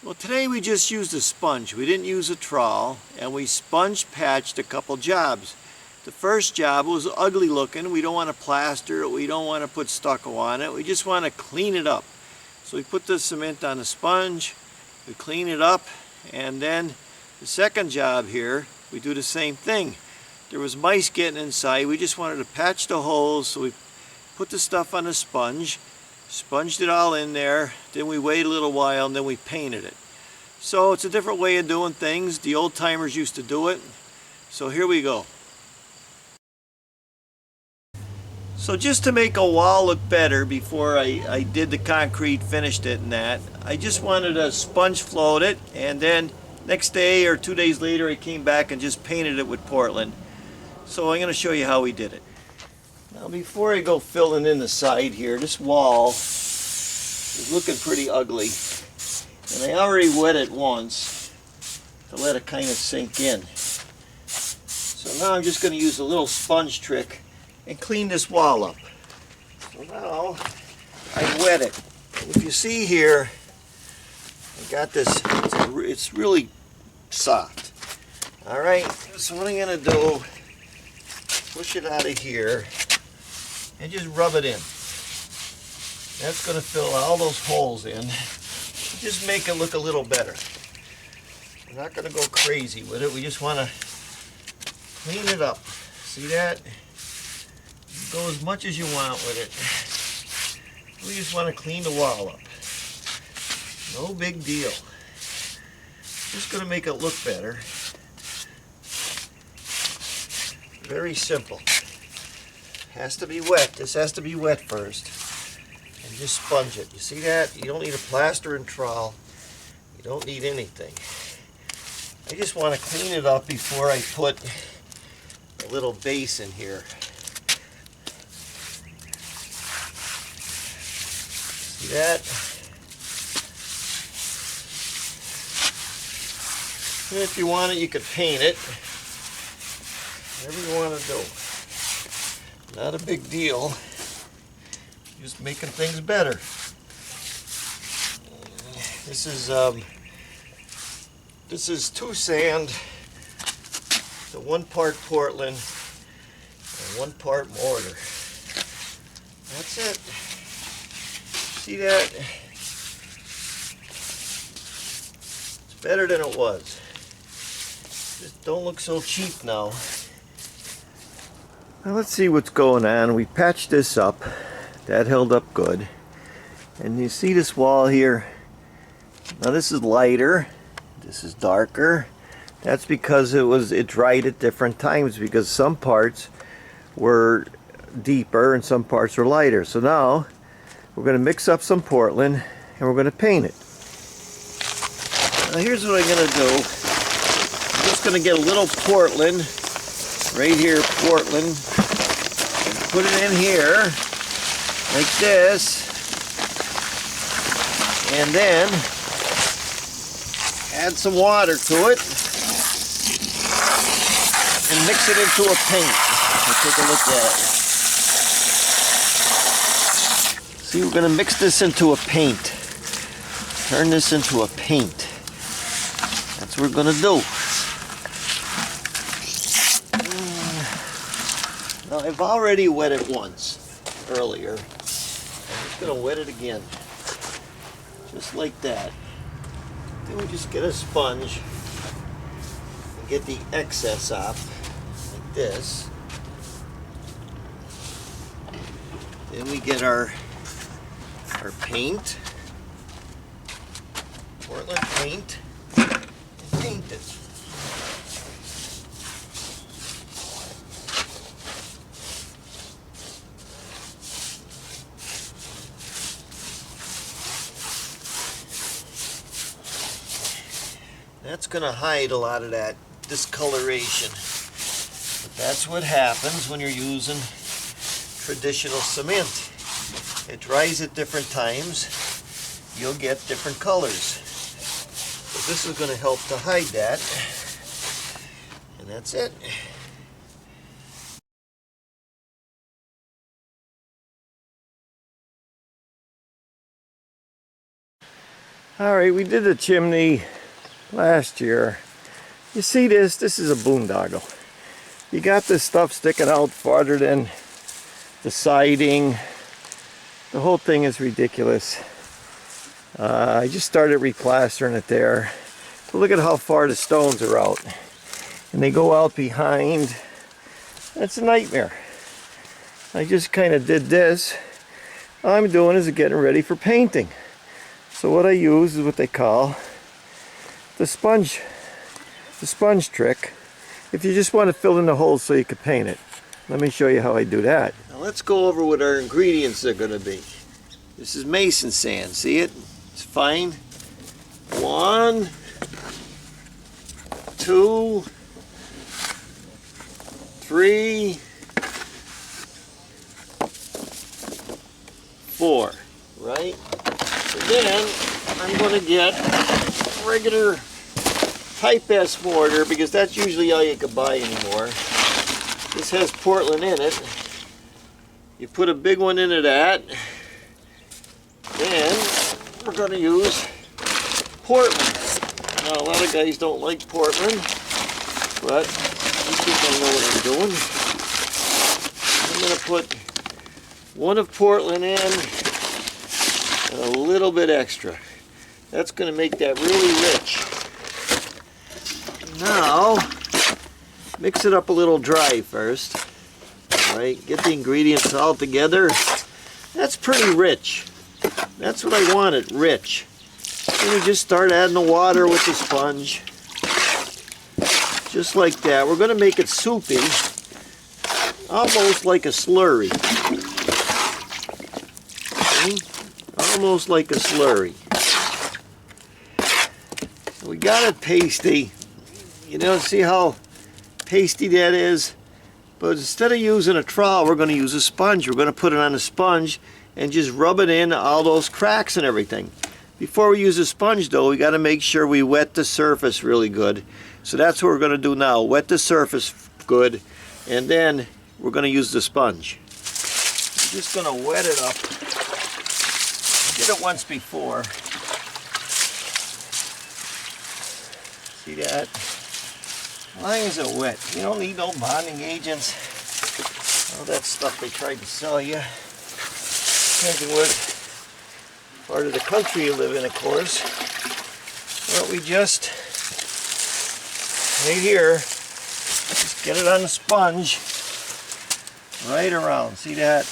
Well, today we just used a sponge. We didn't use a trowel, and we sponge patched a couple jobs. The first job was ugly looking. We don't want to plaster it. We don't want to put stucco on it. We just want to clean it up. So we put the cement on the sponge, we clean it up, and then the second job here, we do the same thing. There was mice getting inside. We just wanted to patch the holes, so we put the stuff on the sponge, sponged it all in there, then we waited a little while, and then we painted it. So it's a different way of doing things. The old timers used to do it. So here we go. So just to make a wall look better before I did the concrete, finished it and that, I just wanted to sponge float it, and then next day or 2 days later I came back and just painted it with Portland. So I'm going to show you how we did it. Now before I go filling in the side here, this wall is looking pretty ugly. And I already wet it once to let it kind of sink in. So now I'm just going to use a little sponge trick and clean this wall up. So now I wet it. And if you see here, I got this, it's really soft. Alright, so what I'm going to do, push it out of here and just rub it in. That's going to fill all those holes in. Just make it look a little better. We're not going to go crazy with it. We just want to clean it up. See that? Go as much as you want with it. We just want to clean the wall up. No big deal. Just going to make it look better. Very simple. Has to be wet. This has to be wet first. And just sponge it. You see that? You don't need a plaster and trowel. You don't need anything. I just want to clean it up before I put a little base in here. See that? And if you want it, you could paint it. Whatever you want to do. Not a big deal. Just making things better. This is 2 sand, the 1 part Portland, and 1 part mortar. That's it. See that? It's better than it was. Just don't look so cheap now. Now let's see what's going on. We patched this up. That held up good. And you see this wall here? Now this is lighter. This is darker. That's because it dried at different times, because some parts were deeper and some parts were lighter. So now we're going to mix up some Portland and we're going to paint it. Now here's what I'm going to do. I'm just going to get a little Portland, right here, Portland, and put it in here like this, and then add some water to it and mix it into a paint. Let's take a look at it. See, we're going to mix this into a paint. Turn this into a paint. That's what we're going to do. Now, I've already wet it once earlier. I'm just going to wet it again. Just like that. Then we just get a sponge and get the excess off, like this. Then we get our paint, Portland paint, and paint it. That's going to hide a lot of that discoloration. But that's what happens when you're using traditional cement. It dries at different times. You'll get different colors. So this is going to help to hide that. And that's it. Alright, we did the chimney last year. You see this? This is a boondoggle. You got this stuff sticking out farther than the siding. The whole thing is ridiculous. I just started replastering it there. But look at how far the stones are out. And they go out behind. That's a nightmare. I just kind of did this. All I'm doing is getting ready for painting. So what I use is what they call the sponge trick. If you just want to fill in the holes so you can paint it. Let me show you how I do that. Now let's go over what our ingredients are going to be. This is Mason sand. See it? It's fine. 1, 2, 3, 4. Right? And then I'm going to get regular type S mortar, because that's usually all you can buy anymore. This has Portland in it. You put a big one into that. Then we're going to use Portland. Now a lot of guys don't like Portland, but I think I know what I'm doing. I'm going to put one of Portland in and a little bit extra. That's going to make that really rich. Now, mix it up a little dry first. Alright, get the ingredients all together. That's pretty rich. That's what I wanted, rich. Then we just start adding the water with the sponge. Just like that. We're going to make it soupy. Almost like a slurry. See? Almost like a slurry. So we got it pasty. You know, see how pasty that is? But instead of using a trowel, we're going to use a sponge. We're going to put it on a sponge and just rub it in all those cracks and everything. Before we use a sponge though, we got to make sure we wet the surface really good. So that's what we're going to do now. Wet the surface good, and then we're going to use the sponge. I'm just going to wet it up. I did it once before. See that? As long as it's wet. You don't need no bonding agents. All that stuff they tried to sell you. Depending what part of the country you live in, of course. Well, we just, right here, just get it on the sponge, right around. See that?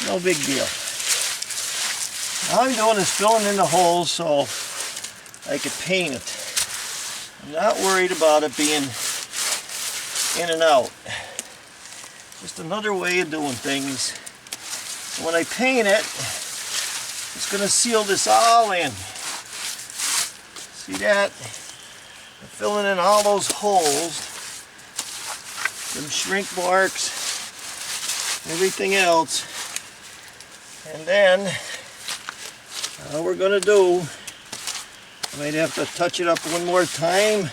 No big deal. All I'm doing is filling in the holes so I could paint it. I'm not worried about it being in and out. Just another way of doing things. When I paint it, it's going to seal this all in. See that? I'm filling in all those holes, some shrink marks, everything else. And then, all we're going to do, I might have to touch it up one more time.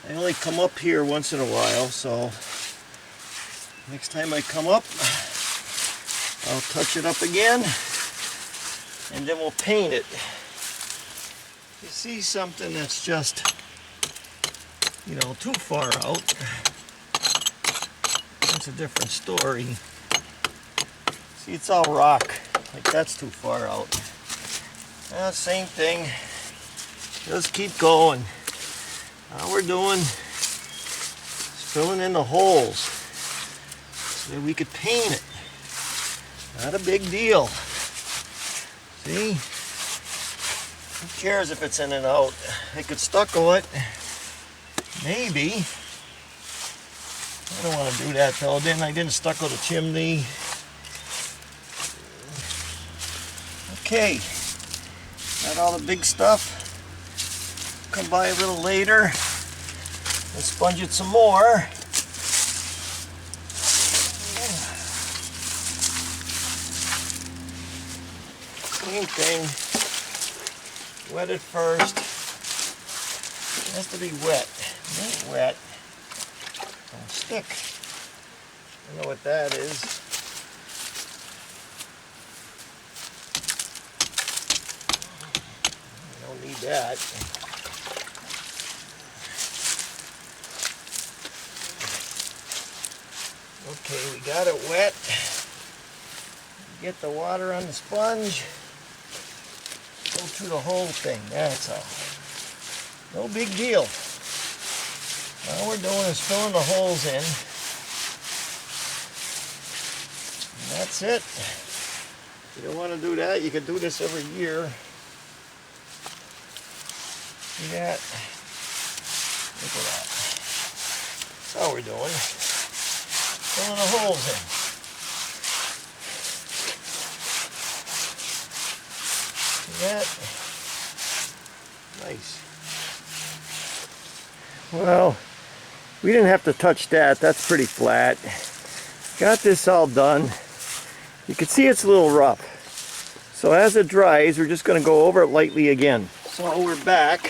I only come up here once in a while, so next time I come up, I'll touch it up again, and then we'll paint it. You see something that's just, you know, too far out, that's a different story. See, it's all rock, like that's too far out. Same thing, just keep going. All we're doing is filling in the holes so that we could paint it. Not a big deal. See? Who cares if it's in and out? I could stucco it. Maybe. I don't want to do that though. Then I didn't stucco the chimney. Okay. Got all the big stuff. Come by a little later and sponge it some more. Same thing. Wet it first. It has to be wet. It ain't wet. Don't stick. I know what that is. that. Okay, we got it wet. Get the water on the sponge. Go through the whole thing, that's all. No big deal. All we're doing is filling the holes in. And that's it. If you don't want to do that, you can do this every year. See that? Look at that. That's all we're doing. Filling the holes in. See that? Nice. Well, we didn't have to touch that. That's pretty flat. Got this all done. You can see it's a little rough. So as it dries, we're just going to go over it lightly again. So we're back.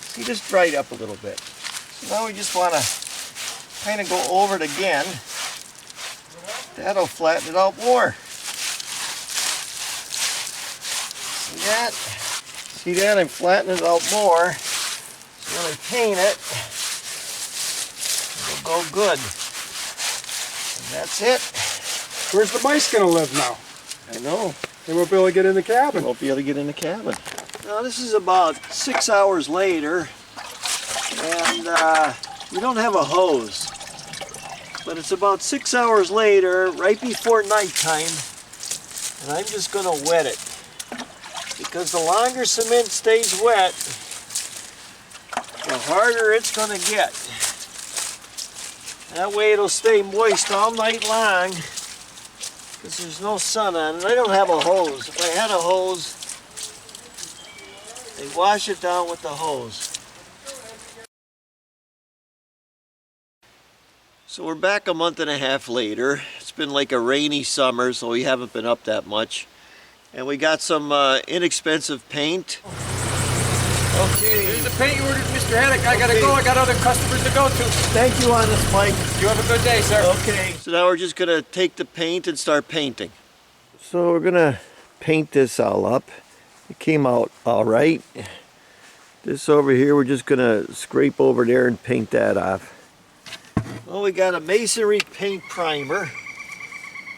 See, this dried up a little bit. So now we just want to kind of go over it again. That'll flatten it out more. See that? See that? I'm flattening it out more. So when I paint it, it'll go good. And that's it. Where's the mice going to live now? I know. They won't be able to get in the cabin. They won't be able to get in the cabin. Now this is about 6 hours later, and we don't have a hose. But it's about 6 hours later, right before nighttime, and I'm just going to wet it. Because the longer cement stays wet, the harder it's going to get. That way it'll stay moist all night long, because there's no sun on it. I don't have a hose. If I had a hose, I'd wash it down with the hose. So we're back a month and a half later. It's been like a rainy summer, so we haven't been up that much. And we got some inexpensive paint. Okay. Here's the paint you ordered, Mr. Haduck. I gotta go. I got other customers to go to. Thank you on this, Mike. You have a good day, sir. Okay. So now we're just gonna take the paint and start painting. So we're gonna paint this all up. It came out all right. This over here, we're just gonna scrape over there and paint that off. Well, we got a Masonry paint primer.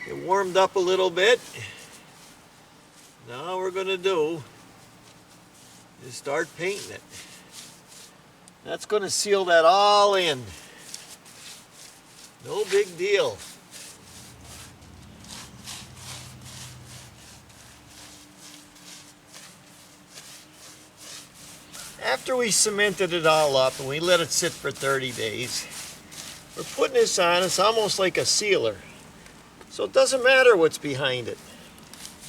It warmed up a little bit. Now all we're gonna do is start painting it. That's gonna seal that all in. No big deal. After we cemented it all up and we let it sit for 30 days, we're putting this on. It's almost like a sealer. So it doesn't matter what's behind it.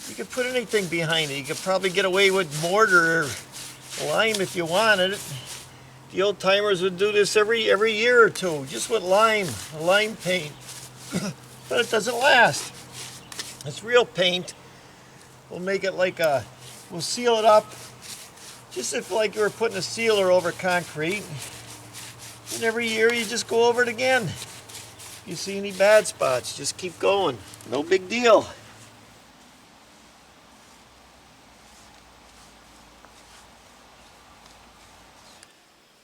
You can put anything behind it. You could probably get away with mortar or lime if you wanted it. The old timers would do this every year or two, just with lime paint. But it doesn't last. It's real paint. We'll make it like we'll seal it up just if like you were putting a sealer over concrete. And every year you just go over it again. If you see any bad spots, just keep going. No big deal.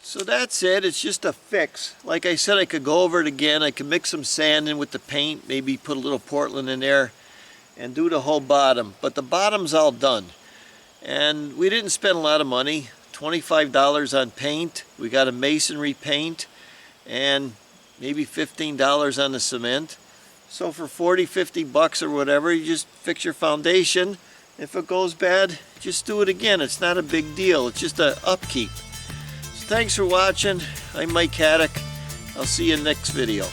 So that's it. It's just a fix. Like I said, I could go over it again. I could mix some sand in with the paint, maybe put a little Portland in there and do the whole bottom. But the bottom's all done. And we didn't spend a lot of money. $25 on paint. We got a masonry paint and maybe $15 on the cement. So for 40, 50 bucks or whatever, you just fix your foundation. If it goes bad, just do it again. It's not a big deal. It's just an upkeep. So thanks for watching. I'm Mike Haduck. I'll see you in the next video.